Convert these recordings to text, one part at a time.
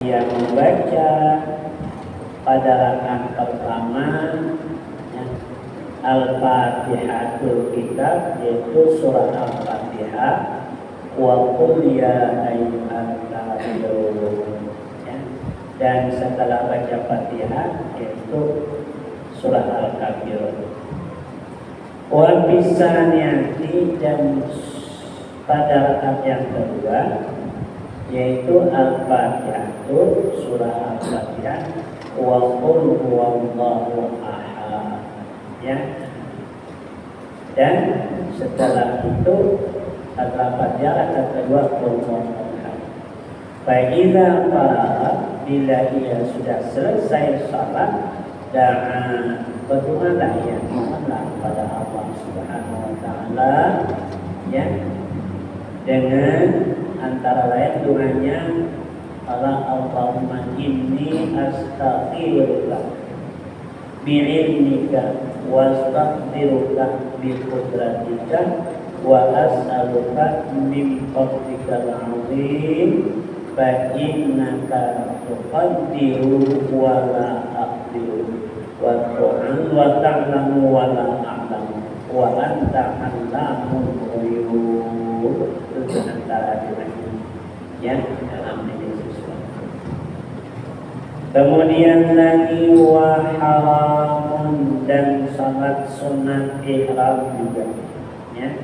yang membaca pada rakaat pertama ya, Al-Fatihatul Kitab, yaitu surah Al-Fatihah, wa qul ya ayyuhal kafirun ya. Dan setelah baca Fatihah yaitu surah Al-Kafirun. Wa bisaniyati, dan pada rakaat yang kedua yaitu Al-Fatihah, surah Al-Fatihah, wa qul huwallahu ahad ya. Dan setelah itu setelah Fatihah rakaat kedua qul huwallahu ahad. Fa'idza faraha, bila ia sudah selesai salat, dan berdoalah ia, mohonlah pada Allah Subhanahu wa taala ya, dengan antara lain doanya Allahumma inni astaghfiruka bi'ilmika wa astaghfiruka biqudratika wa as'aluka min fadlikal 'azim fa innaka tuqaddiru wa la aqdiru wa ta'lamu wa la a'lamu wa anta 'allamul ghuyub. Itu antara ya dalam ini sesuatu. Kemudian lagi wa haramun, dan salat sunat ihram juga ya.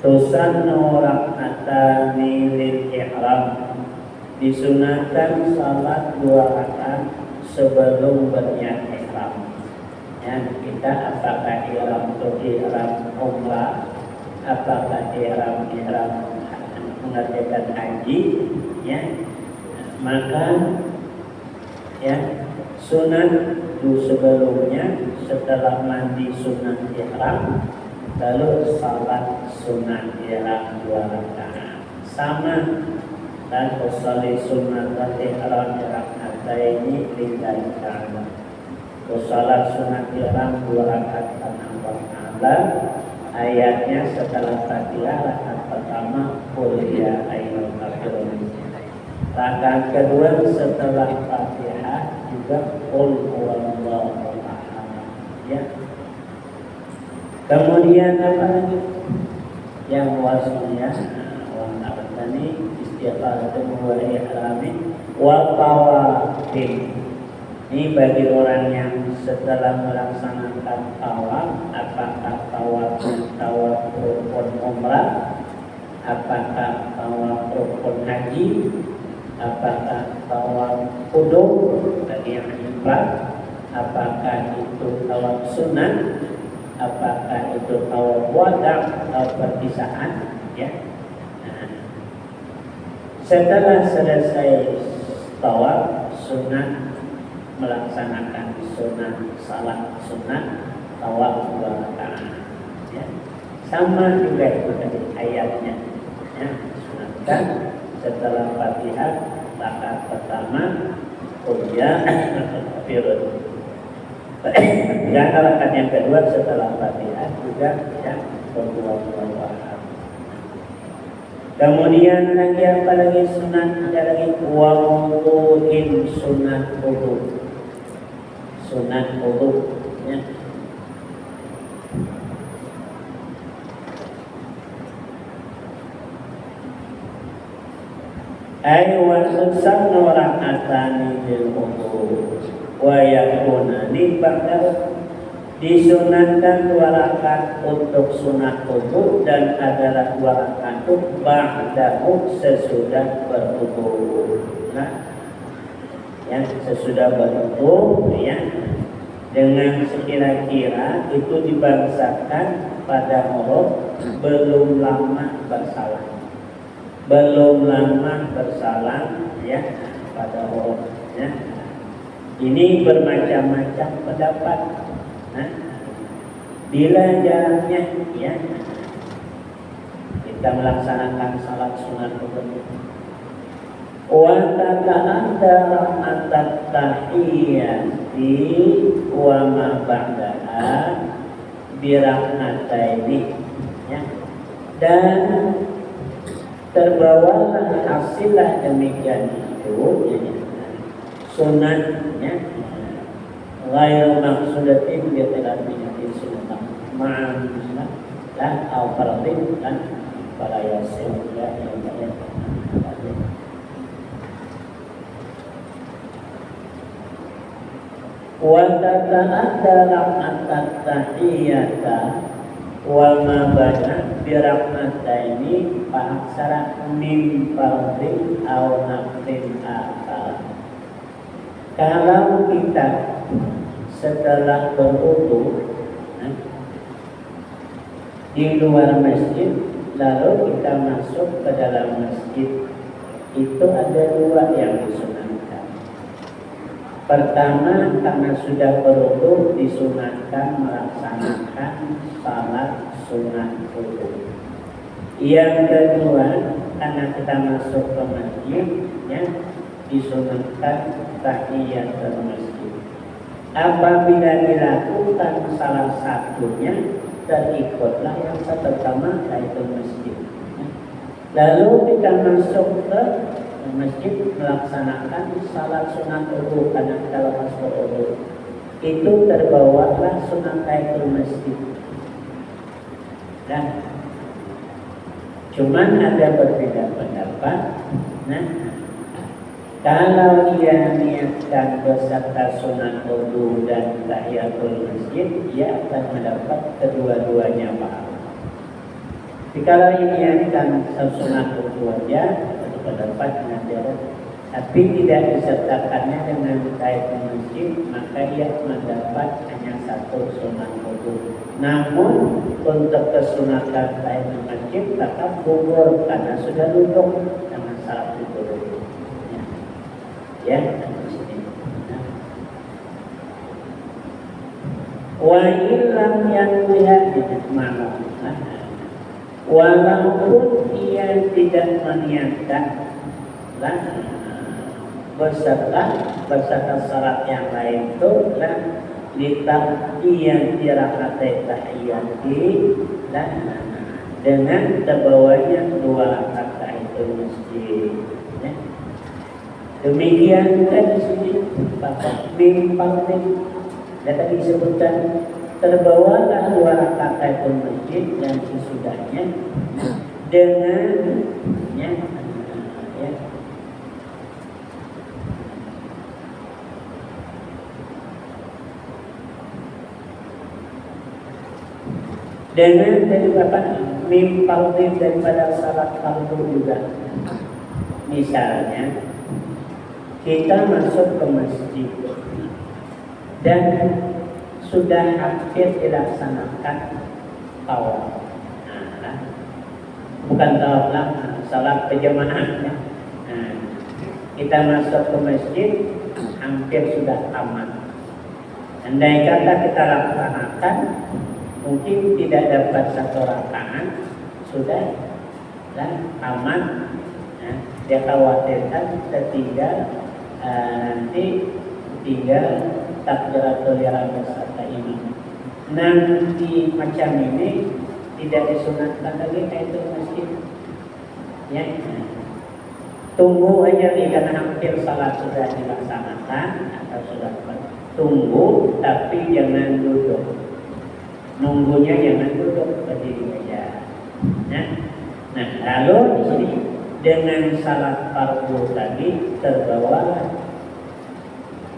Tusannu rak'atani lil ihram, disunatkan salat 2 rakaat sebelum berniat ihram ya. Kita apakah ihram untuk ihram umrah, apakah ihram mengerjakan haji ya, maka ya sunat itu sebelumnya setelah mandi sunat ihram, lalu salat sunat ihram 2 rakaat sama, dan usolli sunat ihram rak'ataini lillahi ta'ala, salat sunat ihram 2 rakaat karena Allah Ta'ala. Ayatnya setelah Fatihah rakaat pertama qul ya ayyuhal kafirun, rakaat kedua setelah Fatihah juga qul huwallahu ahad ya. Kemudian apa lagi yang wasnya wa ta'ala istighfaratu wa ihrami wa tawafin. Ini bagi orang yang setelah melaksanakan tawaf, apakah tawaf rukun umrah, apakah tawaf rukun haji, apakah tawaf qudum bagi yang ifrad, apakah itu tawaf sunnah, apakah itu tawaf wada' atau perpisahan ya. Nah, setelah selesai tawaf sunnah, melaksanakan sunat salat sunat tawaf 2 rakaat ya. Sama juga itu tadi ayatnya ya, sunatkan setelah Fatihah rakaat pertama qul ya kafirun, dan rakaat yang kedua setelah Fatihah juga ya qul huwallahu ahad. Kemudian lagi apa lagi sunat, ada lagi wudu'in, sunat wudu, sunat wudu ya. Ay wa tusannu rak'atani lil wudu wa yakunani ba'da, disunatkan 2 rakaat untuk sunat wudu dan adalah 2 rakaat ba'dahu sesudah berwudu. Nah, ya sesudah berwudu ya, dengan sekira-kira itu dibangsakan pada huruf belum lama bersalah, belum lama bersalah ya pada huruf ya. Ini bermacam-macam pendapat. Nah, bila jaraknya ya kita melaksanakan salat sunat wudu wa tata'adda at-tahiyyati wa ma ba'daha bi rak'ataini ya, dan terbawalah hasillah demikian itu ya, sunatnya ghairu maqsudatin bi tilawati sunnah ma'al muslim la au fardin kan pada yasin ya yang wa tata'adda rak'at tahiyata wa ma bana bi rak'ataini fa aksara min fardin au naflin akal. Kalau kita setelah berwudu di luar masjid lalu kita masuk ke dalam masjid, itu ada dua yang disunatkan. Pertama, karena sudah berwudu disunatkan melaksanakan salat sunat wudu. Yang kedua, karena kita masuk ke masjid ya, disunatkan tahiyatul masjid. Apabila dilakukan salah satunya, terikutlah yang pertama yaitu masjid. Lalu kita masuk ke masjid melaksanakan salat sunat wudu, karena kalau masuk wudu itu terbawalah sunat tahiyatul masjid. Dan cuman ada berbeda pendapat. Nah, kalau ia niatkan beserta sunat wudu dan tahiyatul masjid, ia akan mendapat kedua-duanya pahala. Kalau ini niatkan sunat wudu aja, pendapat pengajaran, tapi tidak disertakannya dengan tahiyatul masjid, maka ia mendapat hanya satu sunat wudu. Namun untuk kesunatan tahiyatul masjid tetap gugur karena sudah duduk dengan salat itu. Ya, wa illam yanwiha mana, walaupun ia tidak meniatkan beserta syarat yang lain itu litahiyat rakaat tahiyati dengan terbawanya 2 rakaat tahiyatul masjid. Demikian kan di sini mimpi dan tadi disebutkan terbawalah 2 rakaat tahiyatul masjid dan sesudahnya dengan ya, dengan dari mimpi daripada salat fardu juga. Misalnya kita masuk ke masjid dan sudah hampir dilaksanakan tawaf. Bukan tawaf lah, salat berjamaah. Kita masuk ke masjid hampir sudah aman. Andai kata kita laksanakan, mungkin tidak dapat 1 rakaat, sudah aman. Dia khawatirkan tertinggal nanti tinggal takbiratul ihram beserta imam. Nanti macam ini tidak disunatkan lagi tahiyatul masjid. Ya, tunggu aja karena hampir salat sudah dilaksanakan atau sudah tunggu, tapi jangan duduk. Nunggunya jangan duduk, berdiri aja. Nah, lalu di sini dengan salat fardu tadi terbawa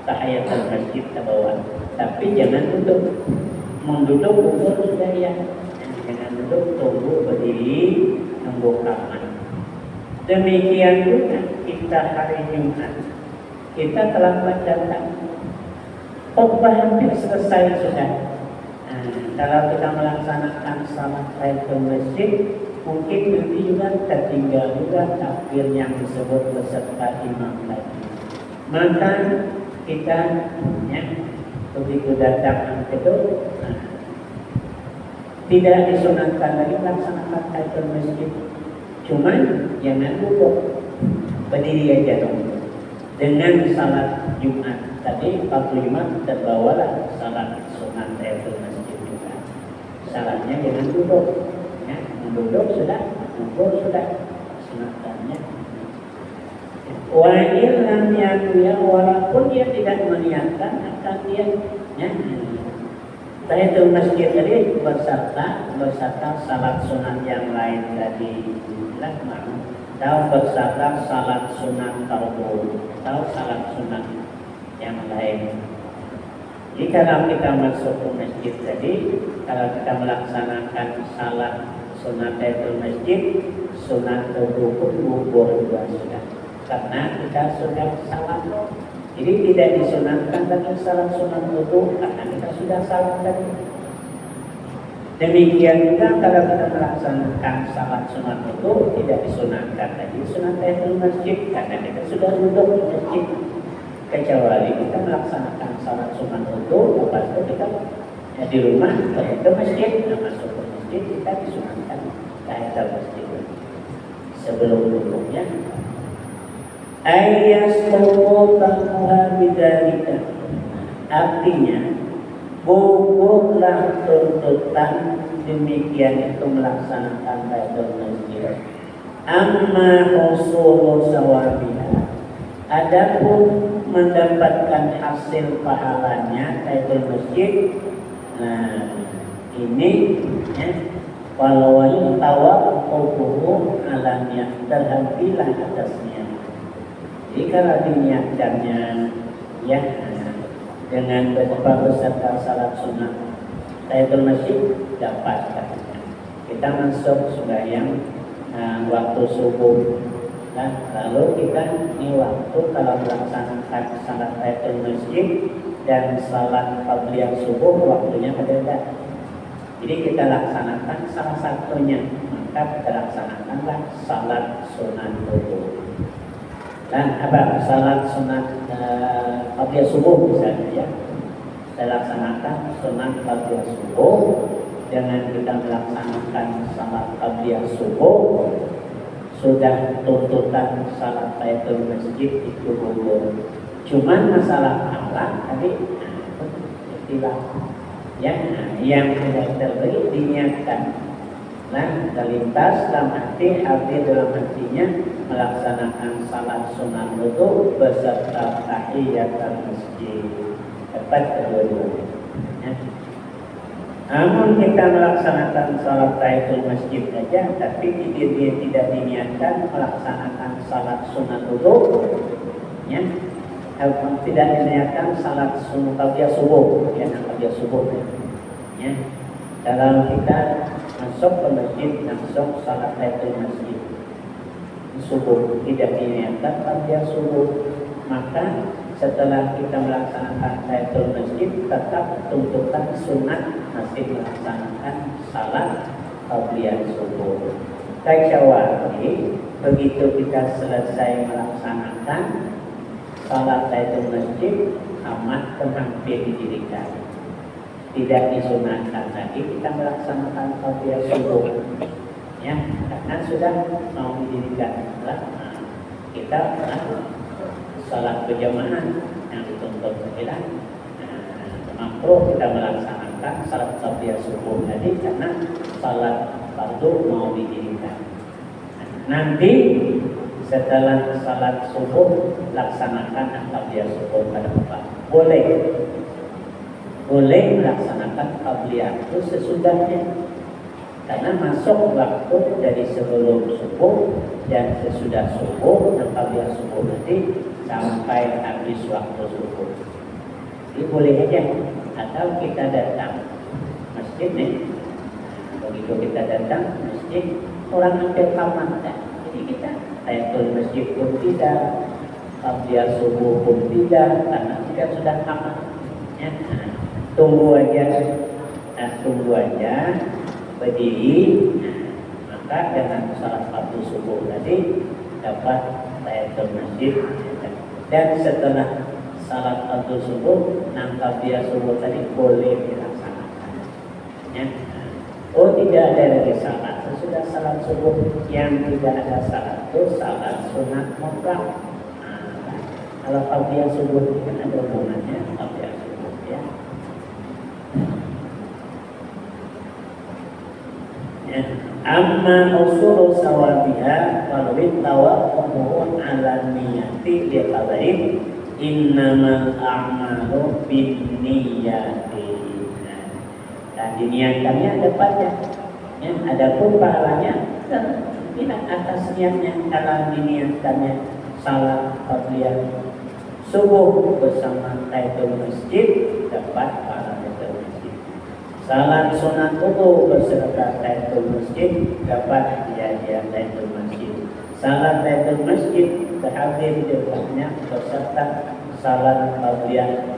tahiyatul masjid terbawa, tapi jangan duduk. Menduduk ukur sudah ya, jangan duduk, tunggu berdiri nunggu kapan. Demikian juga kita hari Jumat, kita telah datang, khutbah hampir selesai sudah. Kalau kita melaksanakan salat tahiyatul masjid, mungkin nanti juga tertinggal juga takbir yang disebut beserta imam tadi. Maka kita begitu datang itu tidak disunatkan lagi melaksanakan tahiyatul masjid. Cuman jangan duduk, berdiri aja dong. Dengan salat Jumat tadi 45 terbawalah salat sunat tahiyatul masjid juga. Salatnya jangan duduk. Duduk sudah, duduk sudah, sunatannya. Wa illam yanwiya, walaupun dia tidak meniatkan akan dia ya. Tahiyatul masjid tadi beserta salat sunat yang lain tadi tahu beserta salat sunat fardu, tahu salat sunat yang lain. Jadi kalau kita masuk ke masjid tadi, kalau kita melaksanakan salat sunat tahiyatul masjid, sunat fardu pun gugur juga sudah, karena kita sudah salat. Jadi tidak disunatkan dengan salat sunat wudu karena kita sudah salat tadi. Demikian juga kalau kita melaksanakan salat sunat wudu tidak disunatkan tadi sunat tahiyatul masjid karena kita sudah duduk di masjid. Kecuali kita melaksanakan salat sunat wudu, lepas itu kita di rumah ke masjid, masuk ke masjid kita disunatkan tahiyatul masjid sebelum duduknya. Ayyastuqaha bidzalika, artinya gugurlah tuntutan demikian itu melaksanakan tahiyatul masjid. Amma husulu sawabiha, adapun mendapatkan hasil pahalanya tahiyatul masjid, nah ini ya, walau tawaqquf alanya, terhentilah atasnya. Jadi kalau diniatkannya ya dengan beserta salat sunat tahiyatul masjid dapat katanya. Kita masuk sembahyang waktu subuh, nah, lalu kita ini waktu kalau melaksanakan salat tahiyatul masjid dan salat qabliyah subuh waktunya berbeda. Jadi kita laksanakan salah satunya, maka kita laksanakanlah salat sunat wudu. Dan apa salat sunat qabliyah subuh misalnya ya, kita laksanakan sunat qabliyah subuh. Dengan kita melaksanakan salat qabliyah subuh, sudah tuntutan salat tahiyatul masjid itu gugur. Cuman masalah pahala tadi tidak ya, yang tidak terberi diniatkan. Nah, terlintas dalam hati dalam hatinya melaksanakan salat sunat wudu beserta tahiyatul masjid, dapat kedua-duanya. Ya. Namun kita melaksanakan salat tahiyatul masjid saja, tapi dia tidak diniatkan melaksanakan salat sunat wudu, ya. Tidak diniatkan salat sunat qabliyah subuh, ya, qabliyah subuh, ya. Kalau kita masuk ke masjid, masuk salat tahiyatul masjid subuh, tidak diniatkan qabliyah subuh, maka setelah kita melaksanakan tahiyatul masjid tetap tuntutan sunat masih melaksanakan salat qabliyah subuh. Kecuali begitu kita selesai melaksanakan salat tahiyatul masjid amat hampir didirikan, tidak disunatkan lagi kita melaksanakan qabliyah subuh, ya, karena sudah mau didirikan. Kita salat berjamaah yang dituntut kita, makruh kita melaksanakan salat qabliyah subuh tadi karena salat fardu mau didirikan. Nanti setelah salat subuh laksanakan qabliyah subuh pada depan. Boleh melaksanakan qabliyah itu sesudahnya, karena masuk waktu dari sebelum subuh dan sesudah subuh dan qabliyah subuh nanti sampai habis waktu subuh. Jadi boleh aja. Atau kita datang masjid nih, begitu kita datang masjid orang hampir tamat kan? Jadi kita tahiyatul masjid pun tidak, qabliyah subuh pun tidak, karena kita sudah tamat. Ya. Tunggu aja berdiri, maka dengan salat fardu subuh tadi dapat tahiyatul masjid. Dan setelah salat fardu subuh, qabliyah subuh tadi boleh dilaksanakan. Ya. Oh, tidak ada lagi salat sesudah salat subuh. Yang tidak ada salat itu salat sunat mutlak. Kalau qabliyah subuh itu kan ada hubungannya qabliyah subuh, ya. Amma usulu sawabiha walwit tawaqqu ala niyati li qadarin innamal a'malu binniyati. Nah, diniatkannya dapatnya. Ya, adapun pahalanya tidak atas niatnya. Kalau diniatkannya salat fardhiyah subuh bersama tahiyatul masjid dapat pahala tahiyatul masjid. Salat sunat wudu beserta tahiyatul masjid dapat hadiah tahiyatul masjid. Salat tahiyatul masjid berhadir dekatnya beserta salat fardhiyah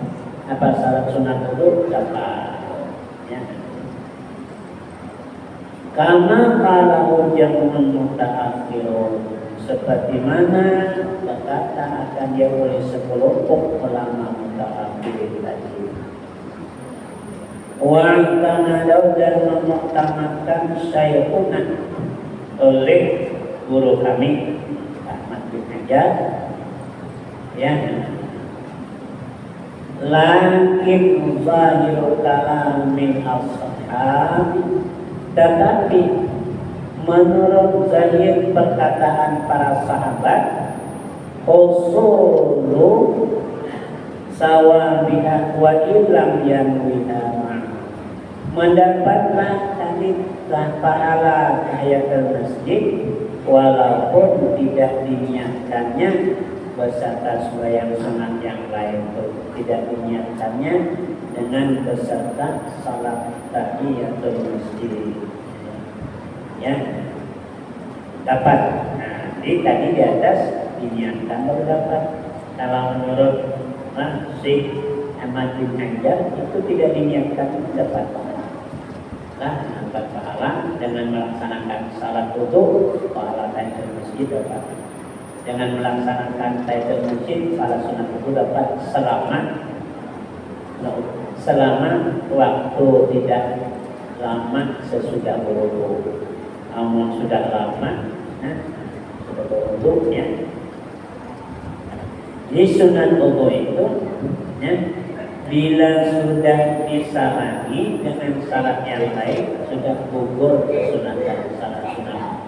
salat sunat wudu dapat. Ya. Karena kalau jamun mutaakhirun seperti mana berkata akan dia oleh sekelompok ulama mutaakhirin tadi. Wa tanadaw dan memuktamadkan syaikuna oleh guru kami Ahmad bin Hajar, ya. Lakin zahirul kalam min ashab, tetapi menurut zahir perkataan para sahabat, usulu sawabiha wa illam yanwiha, mendapatlah tanitlah pahala tahiyatul masjid walaupun tidak diniatkannya beserta sembahyang sunat yang lain, tidak diniatkannya dengan beserta salat tahiyatul masjid. Ya, dapat. Nah, tadi di atas diniatkan baru dapat. Kalau menurut Syekh Ahmad bin Hajar itu tidak diniatkan dapat pahala. Nah, dapat pahala dengan melaksanakan salat wudu, pahala tahiyatul masjid dapat. Dengan melaksanakan tahiyatul masjid, pahala sunat wudu dapat selama waktu tidak lama sesudah wudu. Namun sudah lama, sudah berwudu, ya. Di sunat wudu itu, ya, bila sudah disalangi dengan syarat yang lain, sudah gugur kesunatan syarat sunat.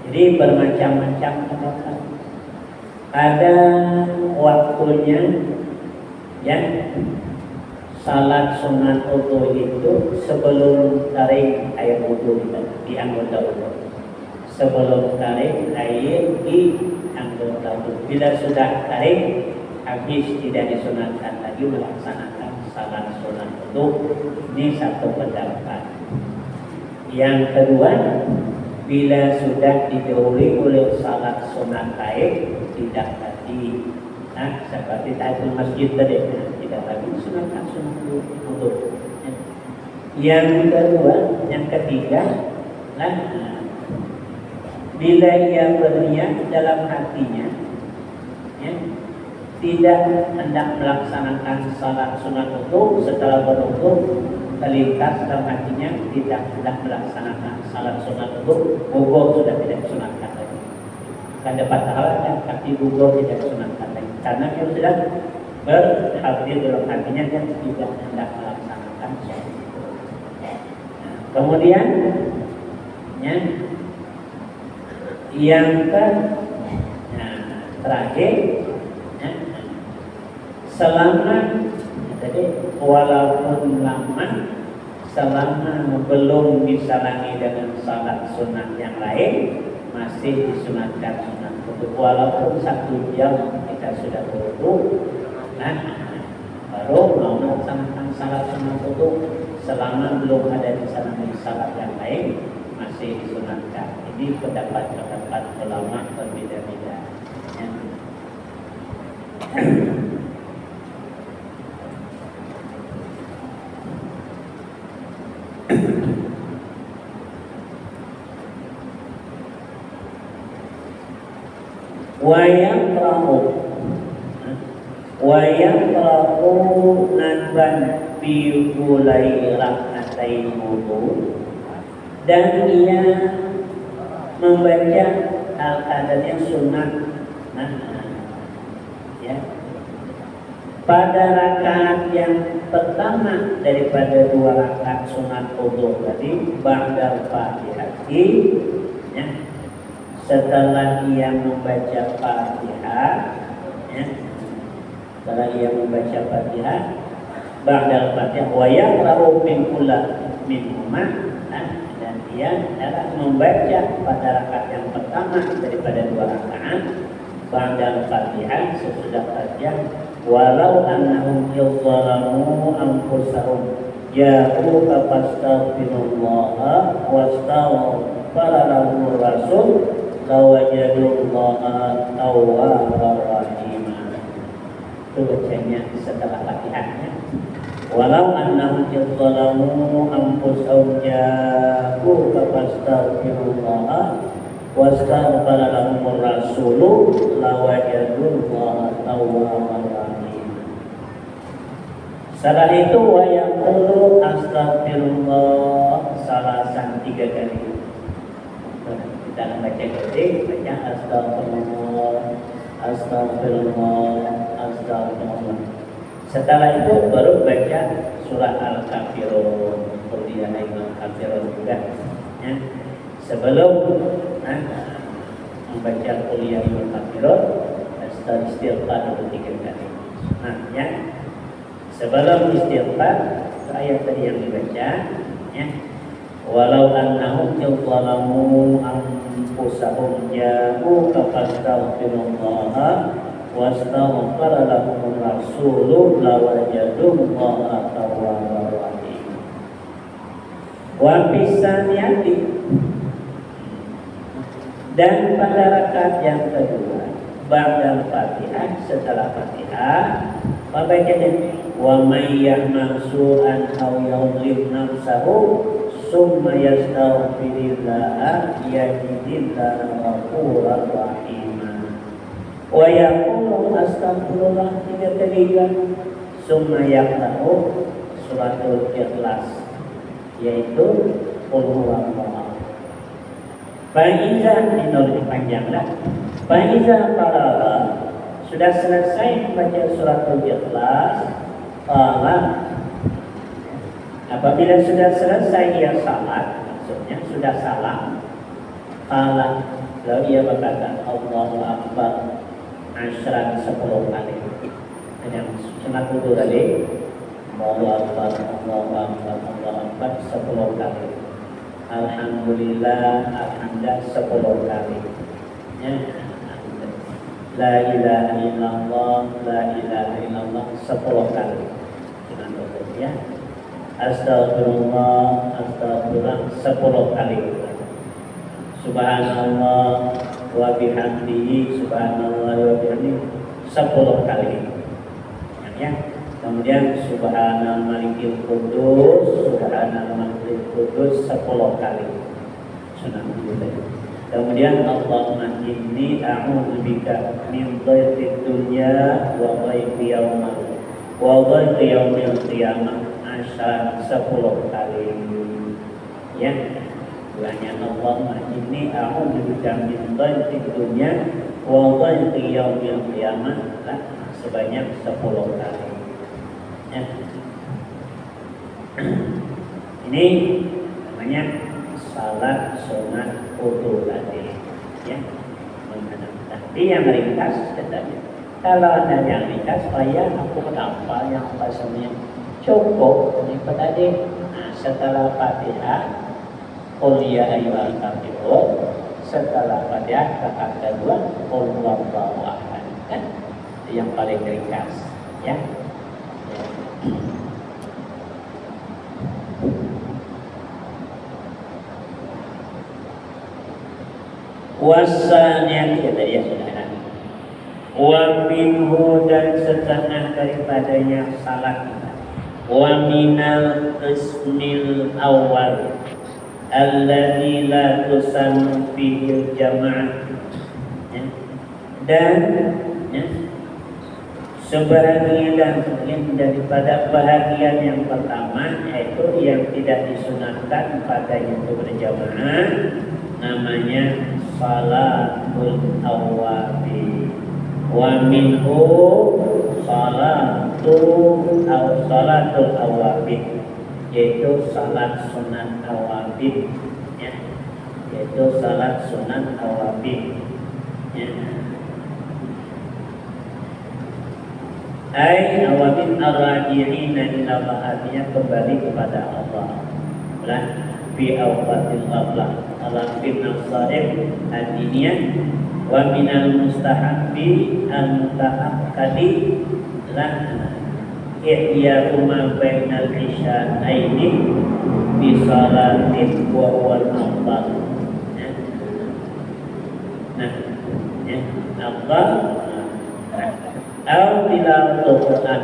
Jadi bermacam-macam pendapat. Ada waktunya, ya. Salat sunat wudu itu sebelum tarik air wudu di anggota wudu. Sebelum tarik air di anggota wudu. Bila sudah tarik, habis tidak disunatkan lagi melaksanakan salat sunat wudu. Ini satu pendapat. Yang kedua, bila sudah didahului oleh salat sunat lain, tidak lagi. Nah, seperti tahiyatul masjid tadi, tidak lagi sunatkan sunat wudu. Yang kedua, yang ketiga, bila ia berniat dalam hatinya, ya, tidak hendak melaksanakan salat sunat wudu, setelah berwudu terlintas dalam hatinya tidak hendak melaksanakan salat sunat wudu, gugur sudah tidak sunatkan lagi. Kan dapat pahalanya, tapi gugur tidak sunatkan lagi. Karena dia sudah berhadir dalam hatinya dan tidak hendak melaksanakan sholat. Kemudian, ya, yang terakhir, ya, selama jadi walaupun lama, selama belum disalangi dengan salat sunat yang lain, masih disunatkan sunat wudu. Walaupun 1 jam kita sudah berwudu, baru mau melaksanakan salat sunat wudu, selama belum ada disalangi salat yang lain, masih disunatkan. Ini pendapat ulama berbeda-beda. Ya. Wayaqra'u nadban fi ulai rak'atain wudu, dan ia membaca al-qadar yang sunat, ya, pada rakaat yang pertama daripada 2 rakaat sunat wudu tadi, ba'dal Fatihah, ya, setelah ia membaca Fatihah, ya, setelah ia membaca Fatihah, ba'dal Fatihah wa yaqra'u min minhuma, dan dia adalah membaca pada rakaat yang pertama daripada 2 rakaat ba'dal Fatihah sesudah Fatihah, walau annahum yadhalamu anfusahum ja'u fastaghfirullaha wastaghfara lahumur rasul lawajadullaha tawwabar rahim. Itu bacanya setelah Fatihahnya. Walau annahum yadhalamu anfusahum ja'u fastaghfirullaha wastaghfara lahumur rasulu lawajadullaha tawwabar rahim. Setelah itu wa yaqulu astaghfirullah salasan 3 kali. Kita akan baca ketik, baca astaghfirullah, astaghfirullah, astaghfirullah. Setelah itu baru baca surah Al-Kafirun, kemudian Al-Kafirun juga, ya. Sebelum membaca kuliah Al-Kafirun, istighfar 3 kali. Nah, ya. Sebelum istighfar, ayat tadi yang dibaca, ya. Walau annahum yadhalamu anfusahum ja'u fastaghfirullaha wastaghfara lahumur rasulu lawajadullaha tawwabar rahim. Wa bisaniyati, dan pada rakaat yang kedua ba'dal Fatihah, setelah Fatihah bacanya wa may ya'mal su'an aw yadhlim nafsahu summa yastaghfirillah yajidillaha ghafurur rahim. Wa yaqulu astaghfirullah 3 kali, summa yaqra'u suratul Ikhlas, yaitu qul huwallahu. Faiza, ini lebih panjang lah. Faiza qara'ah, sudah selesai membaca suratul Ikhlas, apabila sudah selesai ia salat, maksudnya sudah salam, lalu ia berkata Allahu Akbar asyran 10 kali. Yang sunat wudu tadi, Allahu Akbar, Allahu Akbar, Allahu Akbar 10 kali. Alhamdulillah, alhamdulillah 10 kali. Ya. La ilaha illallah, la ilaha illallah 10 kali. Sunat wudu, ya. Astagfirullah, astagfirullah 10 kali. Subhanallah wa bihamdihi, subhanallah wa bihamdihi 10 kali. Ya. Kemudian subhanal malikil qudus, subhanal malikil qudus 10 kali. Sunat wudu. Kemudian Allahumma inni a'udzubika min dhaiqid dunya wa dhaiqi yaumil qiyamah asyar 10 kali. Ya. Doanya Allahumma inni a'udzubika min dhaiqid dunya wa dhaiqi yaumil qiyamah sebanyak 10 kali. Ya. Ini namanya salat sunat wudu tadi, ya. Tapi yang ringkas tadi. Kalau ada yang ringkas, aku kenapa yang pasalnya cukup ini tadi. Nah, setelah Fatihah, qul ya ayyuhal kafirun, setelah Fatihah rakaat kedua qul huwallahu ahad, kan? Itu yang paling ringkas, ya. Wasaniyah, ya tadi ya sudah ada. Wa minhu, dan setengah daripadanya salat. Wa minal qismil awal alladzi la tusannu fihi jama'ah. Ya. Dan ya, sebahagian daripada bahagian yang pertama, yaitu yang tidak disunahkan padanya itu berjamaah, namanya salatul awabi. Wa minhu salatul waktu salatul awabid, yaitu salat sunat awabid, ya, yaitu salat sunat awabid, ya. Ai awabid ar-raji'ina ila artinya kembali kepada Allah. Lah fi awqatil qablah ala bin al-sadiq ad-diniyah wa minal mustahabbi al-mutaakkadi lah ihya ma bainal isya'aini bi salatin wa wal afdal. Nah, ya, afdal atau tilawatul Quran,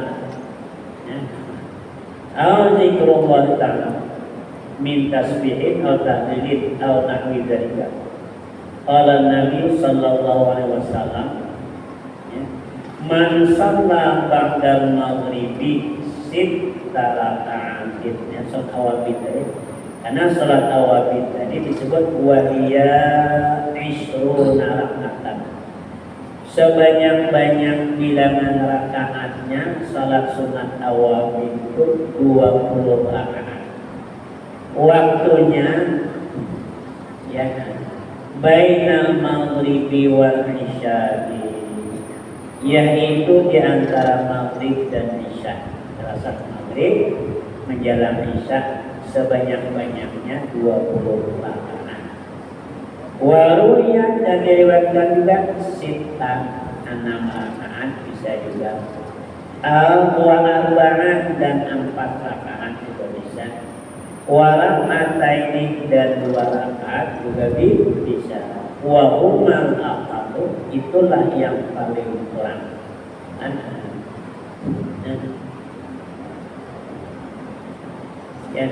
atau zikrullah ta'ala min tasbihin atau tahlilin atau nahwi dzalika. Qala Nabi sallallahu alaihi wasallam, man shalla ba'dal maghribi sitta raka'atin, ya, salat awabid tadi. Karena salat awabid tadi disebut wahiya ishruna raka'atan, sebanyak-banyak bilangan rakaatnya salat sunat awabid itu 20 rakaat. Waktunya, ya, bainal maghribi wal isya'i, yaitu di antara maghrib dan isya. Salat maghrib menjelang isya sebanyak-banyaknya 20 rakaat. Waruya dan diriwayatkan juga sita 6 rakaat bisa juga. Wa arba'ah dan 4 rakaat juga bisa. Wa raka'ataini dan 2 rakaat juga bisa. Wa humal aqallu, itulah yang paling kurang. Ya,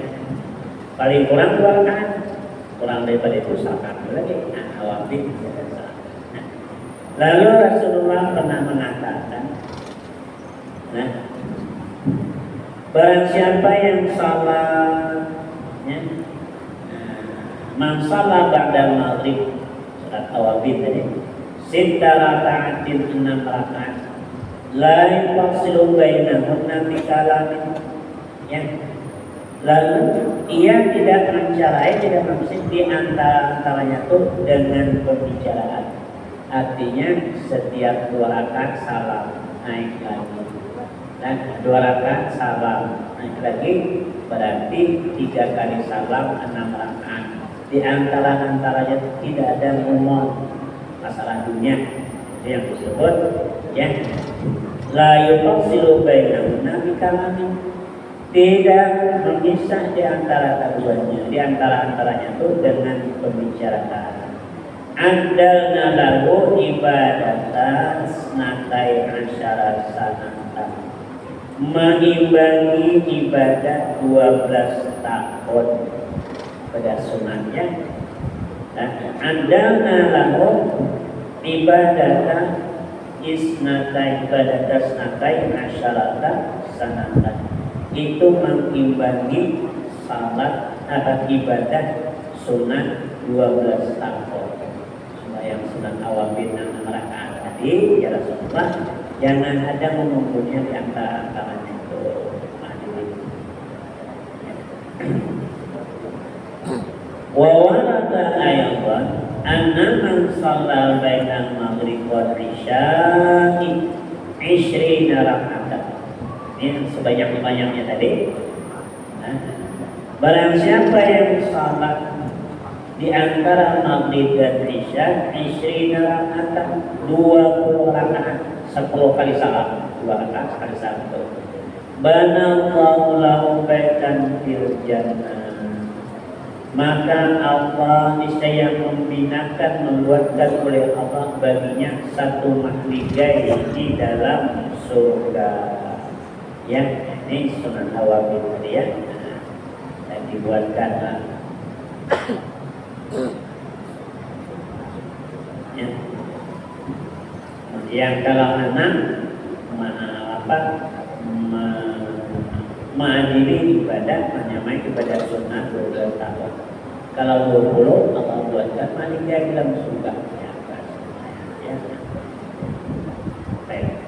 paling kurang 2 rakaat. Kurang daripada itu sakat lagi. Nah, awabid biasa. Nah, lalu Rasulullah pernah mengatakan, nah, barang siapa yang salat, ya, man salat ba'dal maghrib, salat awabid tadi, sitta raka'atin 6 rakaat, la yafsilu bainahunna bi kalamin, ya. Lalu ia tidak mencarai, tidak maksud di antaranya itu dengan pembicaraan. Artinya setiap 2 rakaat salam naik lagi, dan 2 rakaat salam naik lagi, berarti 3 kali salam 6 rakaat. Di antaranya tidak ada umur masalah dunia, yang disebut, ya, la yufsilu bainahunna bi kalamin, tidak memisah di antara keduanya, di antaranya itu dengan pembicaraan. Andalna lahu ibadatan snatai asyara sanatan, mengimbangi ibadah 12 tahun pada sunatnya. Andalna lahu ibadatan isnatai ibadatan snatai asyarata sanatan, itu mengimbangi salat atau ibadah sunat 12 tahun. Sembahyang sunat awabid 6 rakaat tadi, ya Rasulullah, jangan ada menunggunya di antaranya itu. Wa warada ayatan anna man shalla bainal maghrib wal isya'i 20 rakaat. Ini sebanyak-banyaknya tadi. Nah, barang siapa yang salat di antara maghrib dan isya 20 rakaat, 20 rakaat, 10 kali salat, 2 rakaat sekali salat. Banallahu lahu baitan fil jannah, maka Allah niscaya membuatkan oleh Allah baginya satu mahligai di dalam surga. Ya, ini sunat awabid tadi, ya, dan dibuatkan, ya. Yang kalau anak menghadiri ibadah menyamai ibadah sunat 12 tahun. Kalau 20 Allah buatkan mahligai dalam surga. Ya, ya. Baik.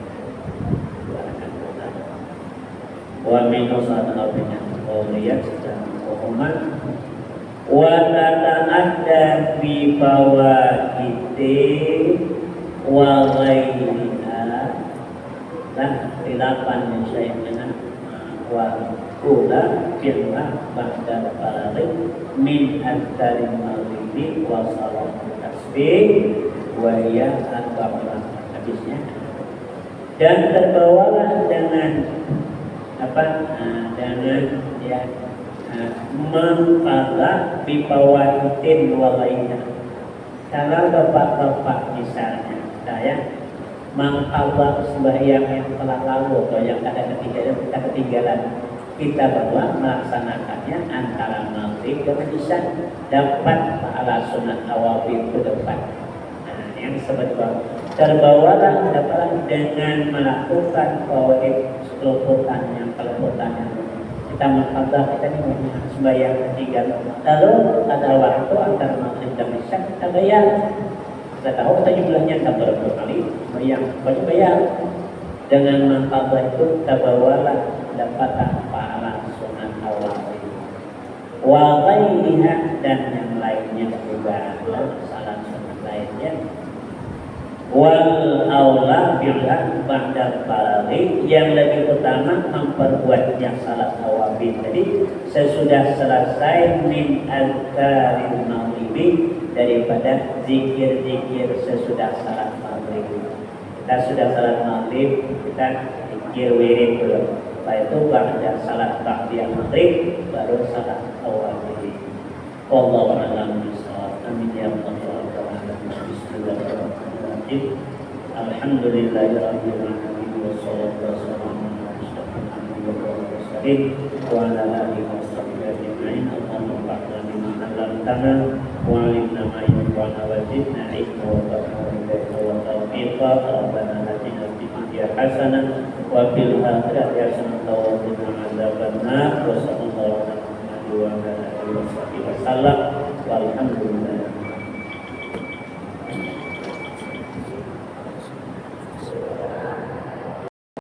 wa minus atau banyak lihat secara umum wa tata'adda bi fawaiti wa ghairiha lah tilapan yang saya dengan wa kula firma ba'da faraid min al-kalim maghribi wa salat tasbih wa ya akbar habisnya dan terbawalah dengan dengan ya mengqadha bi fawaitin wa lainnya. Kalau bapak-bapak misalnya saya mengqadha sembahyang yang telah lalu atau yang kita ketinggalan, kita bawa melaksanakannya antara maghrib dan isya dapat pahala sunat awabin ke depan. Yang sebetulnya terbawalah dapat dengan melakukan fawaid pelebutan yang kita mengqadha kita ini sembahyang ketiga, lalu ada waktu antara maghrib dan isya kita bayar. Kita tahu kita jumlahnya tak berapa kali bayar, bayar. Dengan mengqadha itu kita bawalah dapat pahala sunat awabin wa ghairiha dan yang lainnya juga salat sunat lainnya. Wal aula billah ba'da faraid, yang lebih utama memperbuat yang salat awabin tadi sesudah selesai min al-karim maghribi, daripada zikir-zikir sesudah salat maghrib. Kita sudah salat maghrib, kita zikir wirid dulu. Setelah itu ba'da salat ba'diyah maghrib baru salat awabin. Wallahu a'lam bishawab. Amin ya rabbal alamin. Bismillahirrahmanirrahim. Alhamdulillahirabbil alamin wassalatu wassalamu ala asyrofil anbiya'i wal mursalin wa ala alihi washabbihi ajma'in. Allahumma fa'alna bima 'allamtana wa 'allimna ma yanfa'una wa zidna ilma wa taqwa wa tawfiqa. Rabbana atina fid dunya hasanah wa fil akhirati hasanah wa qina adzabannar. Wa sallallahu alaihi wa sallam walhamdulillah.